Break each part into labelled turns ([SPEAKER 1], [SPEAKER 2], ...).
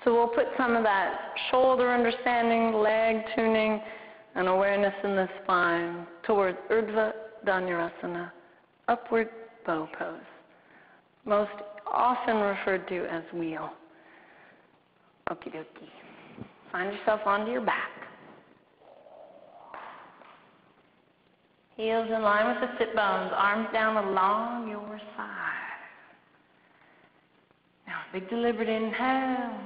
[SPEAKER 1] So we'll put some of that shoulder understanding, leg tuning, and awareness in the spine towards Urdhva Dhanurasana, upward bow pose, most often referred to as wheel. Okie dokie. Find yourself onto your back. Heels in line with the sit bones, arms down along your side. Now, big deliberate inhale,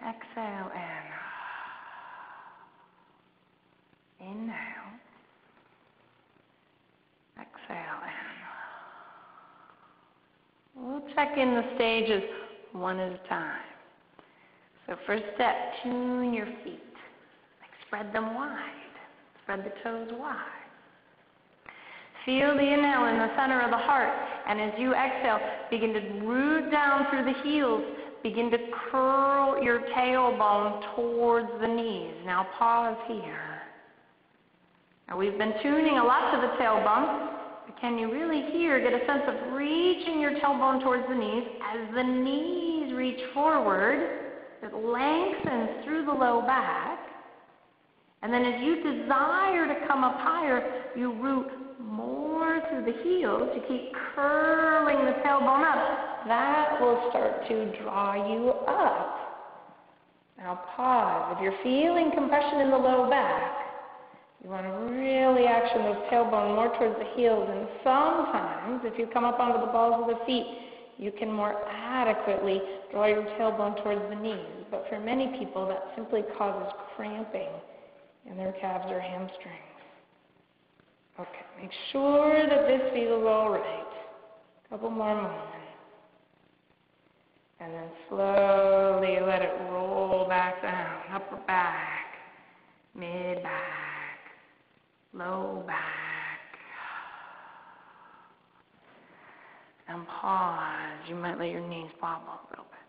[SPEAKER 1] exhale, and inhale, exhale, and we'll check in the stages one at a time. So first step, tune your feet. Like spread them wide. Spread the toes wide. Feel the inhale in the center of the heart, and as you exhale, begin to root down through the heels. Begin to curl your tailbone towards the knees. Now pause here. Now we've been tuning a lot to the tailbone, but can you really get a sense of reaching your tailbone towards the knees? As the knees reach forward, it lengthens through the low back. And then as you desire to come up higher, you root more through the heels. You keep curling the tailbone up. That will start to draw you up. Now pause. If you're feeling compression in the low back, you want to really action those tailbone more towards the heels. And sometimes, if you come up onto the balls of the feet, you can more adequately draw your tailbone towards the knees. But for many people, that simply causes cramping in their calves or hamstrings. Okay, make sure that this feels all right. A couple more moments. And then slowly let it roll back down, upper back, mid back, low back. And pause. You might let your knees wobble a little bit.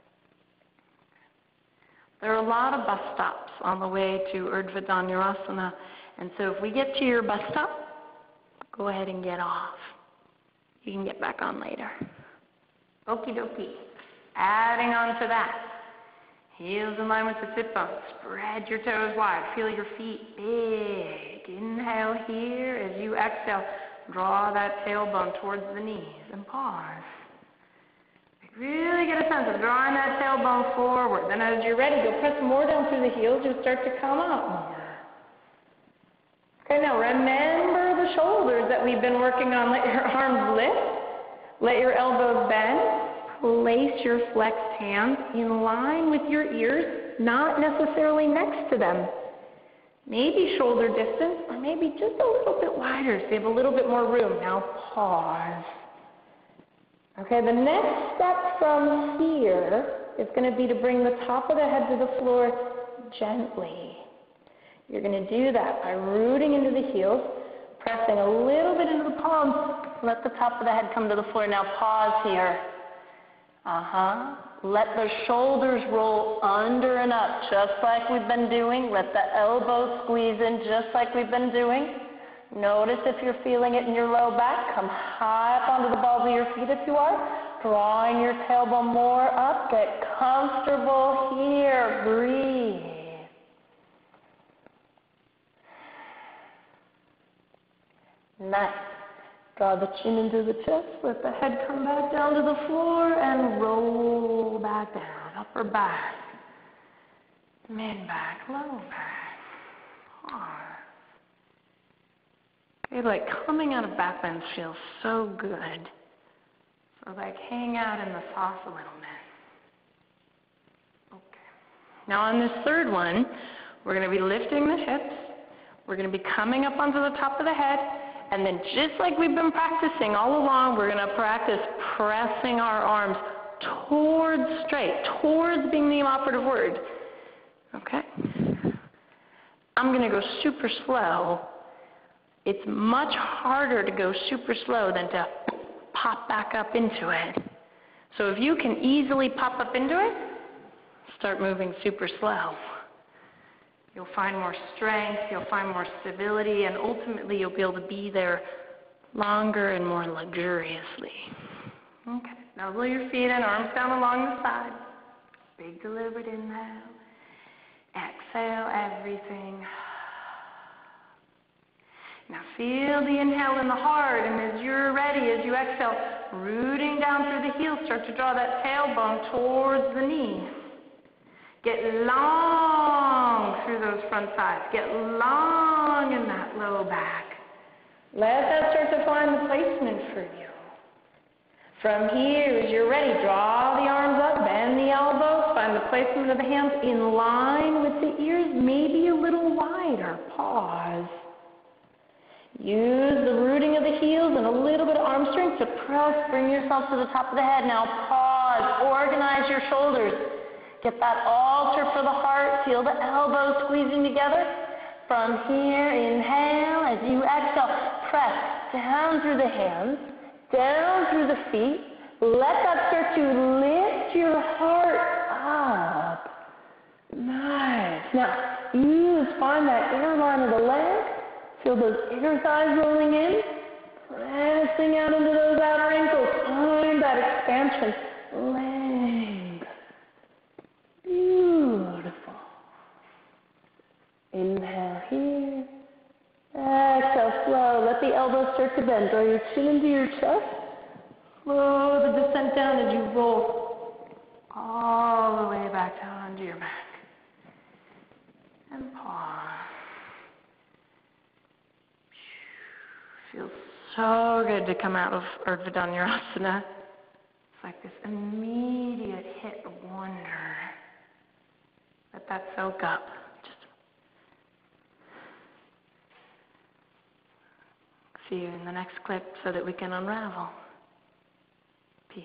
[SPEAKER 1] There are a lot of bus stops on the way to Urdhva Dhanurasana, and so if we get to your bus stop, go ahead and get off. You can get back on later. Okie dokie. Adding on to that. Heels in line with the sit bones. Spread your toes wide. Feel your feet big. Inhale here. As you exhale, draw that tailbone towards the knees and pause. Really get a sense of drawing that tailbone forward. Then as you're ready, you'll press more down through the heels. You'll start to come up more. Okay, now remember the shoulders that we've been working on. Let your arms lift. Let your elbows bend. Place your flexed hands in line with your ears, not necessarily next to them. Maybe shoulder distance, or maybe just a little bit wider so you have a little bit more room. Now pause. Okay, the next step from here is going to be to bring the top of the head to the floor gently. You're going to do that by rooting into the heels, pressing a little bit into the palms. Let the top of the head come to the floor. Now pause here. Let the shoulders roll under and up, just like we've been doing. Let the elbows squeeze in, just like we've been doing. Notice if you're feeling it in your low back. Come high up onto the balls of your feet if you are. Drawing your tailbone more up. Get comfortable here. Breathe. Nice. Draw the chin into the chest. Let the head come back down to the floor and roll back down. Upper back. Mid back. Low back. Pause. Okay, like coming out of back bends feels so good. So like hang out in the sauce a little bit. Okay. Now on this third one, we're going to be lifting the hips. We're going to be coming up onto the top of the head. And then just like we've been practicing all along, we're going to practice pressing our arms towards straight, towards being the operative word. Okay? I'm going to go super slow. It's much harder to go super slow than to pop back up into it. So if you can easily pop up into it, start moving super slow. You'll find more strength, you'll find more stability, and ultimately you'll be able to be there longer and more luxuriously. Okay, now roll your feet in, arms down along the side. Big deliberate inhale. Exhale everything. Now feel the inhale in the heart, and as you're ready, as you exhale, rooting down through the heels, start to draw that tailbone towards the knee. Get long through those front thighs. Get long in that low back. Let that start to find the placement for you. From here, as you're ready, draw the arms up, bend the elbows, find the placement of the hands in line with the ears, maybe a little wider. Pause. Use the rooting of the heels and a little bit of arm strength to press, bring yourself to the top of the head. Now pause, organize your shoulders. Get that altar for the heart, feel the elbows squeezing together. From here, inhale, as you exhale, press down through the hands, down through the feet. Let that start to lift your heart up. Nice. Now, find that inner line of the leg. Feel those inner thighs rolling in, pressing out into those outer ankles. Find that expansion. Length. Beautiful. Inhale here. Exhale, slow. Let the elbows start to bend. Draw your chin into your chest. Slow the descent down as you roll all the way back down onto your back. And pause. Feels so good to come out of Urdhva Dhanurasana. It's like this immediate hit of wonder. Let that soak up. Just see you in the next clip so that we can unravel. Peace.